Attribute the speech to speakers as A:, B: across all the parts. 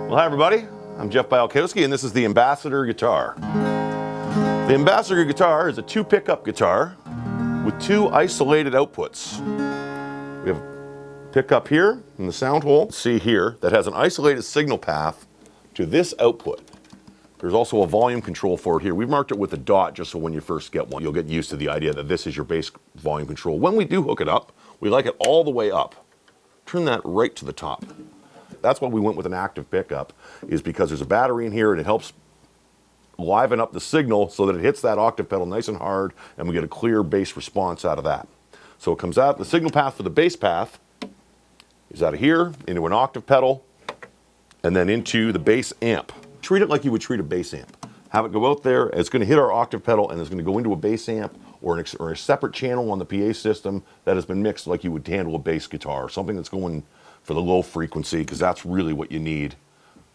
A: Well, hi everybody, I'm Jeff B, and this is the Ambassador guitar. The Ambassador guitar is a 2-pickup guitar with 2 isolated outputs. We have a pickup here in the sound hole, see here, that has an isolated signal path to this output. There's also a volume control for it here. We've marked it with a dot just so when you first get one, you'll get used to the idea that this is your base volume control. When we do hook it up, we like it all the way up. Turn that right to the top. That's why we went with an active pickup, is because there's a battery in here and it helps liven up the signal so that it hits that octave pedal nice and hard and we get a clear bass response out of that. So it comes out, the signal path for the bass path is out of here into an octave pedal and then into the bass amp. Treat it like you would treat a bass amp. Have it go out there, it's going to hit our octave pedal and it's going to go into a bass amp or a separate channel on the PA system that has been mixed like you would handle a bass guitar, something that's going for the low frequency, because that's really what you need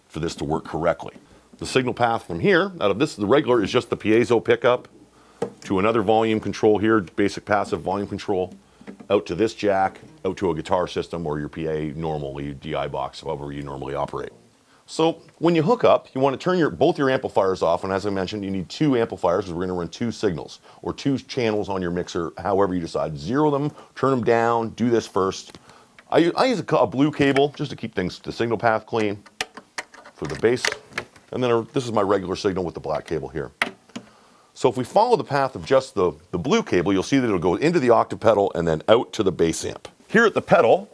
A: for this to work correctly. The signal path from here, out of this, the regular is just the piezo pickup to another volume control here, basic passive volume control, out to this jack, out to a guitar system or your PA normally, DI box, however you normally operate. So when you hook up, you want to turn both your amplifiers off, and as I mentioned, you need 2 amplifiers because we're going to run 2 signals or 2 channels on your mixer, however you decide. Zero them, turn them down, do this first. I use a blue cable just to keep the signal path clean for the bass, and then this is my regular signal with the black cable here. So if we follow the path of just the blue cable, you'll see that it'll go into the octave pedal and then out to the bass amp. Here at the pedal,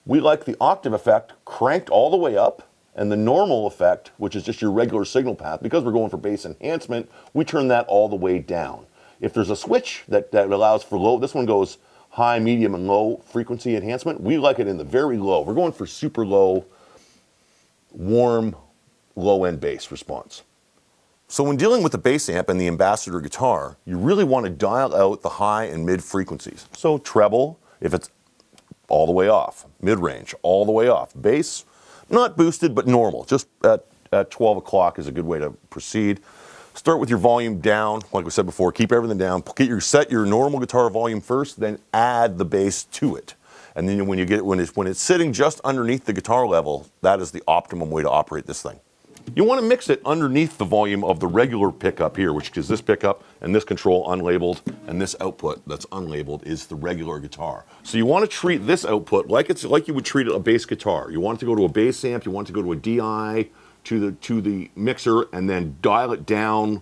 A: we like the octave effect cranked all the way up, and the normal effect, which is just your regular signal path, because we're going for bass enhancement, we turn that all the way down. If there's a switch that allows for low, this one goes high, medium, and low frequency enhancement. We like it in the very low. We're going for super low, warm, low-end bass response. So when dealing with the bass amp and the Ambassador guitar, you really want to dial out the high and mid frequencies. So treble, if it's all the way off. Mid-range, all the way off. Bass, not boosted, but normal. Just at 12 o'clock is a good way to proceed. Start with your volume down, like we said before, keep everything down. Set your normal guitar volume first, then add the bass to it. And then when it's sitting just underneath the guitar level, that is the optimum way to operate this thing. You want to mix it underneath the volume of the regular pickup here, which is this pickup and this control unlabeled, and this output that's unlabeled is the regular guitar. So you want to treat this output like you would treat a bass guitar. You want it to go to a bass amp, you want it to go to a DI, to the mixer, and then dial it down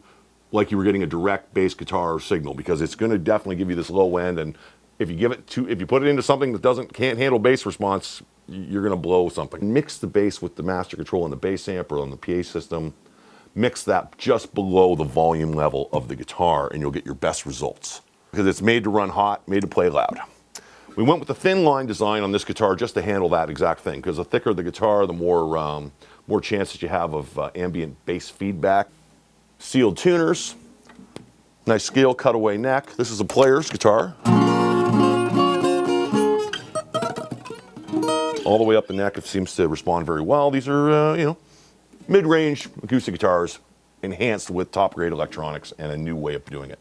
A: like you were getting a direct bass guitar signal, because it's going to definitely give you this low end, and if you put it into something that can't handle bass response, you're going to blow something. Mix the bass with the master control on the bass amp or on the PA system. Mix that just below the volume level of the guitar and you'll get your best results, because it's made to run hot, made to play loud. We went with the thin line design on this guitar just to handle that exact thing, because the thicker the guitar, the more chances you have of ambient bass feedback. Sealed tuners, nice scale cutaway neck. This is a player's guitar. All the way up the neck, it seems to respond very well. These are, mid-range acoustic guitars enhanced with top-grade electronics and a new way of doing it.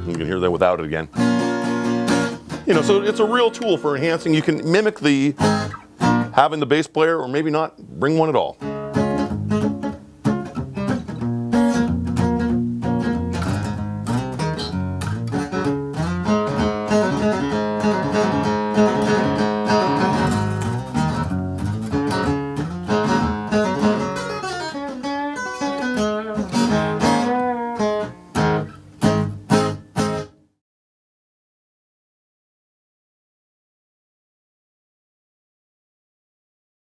A: You can hear that without it again. So it's a real tool for enhancing. You can mimic having the bass player, or maybe not, bring one at all.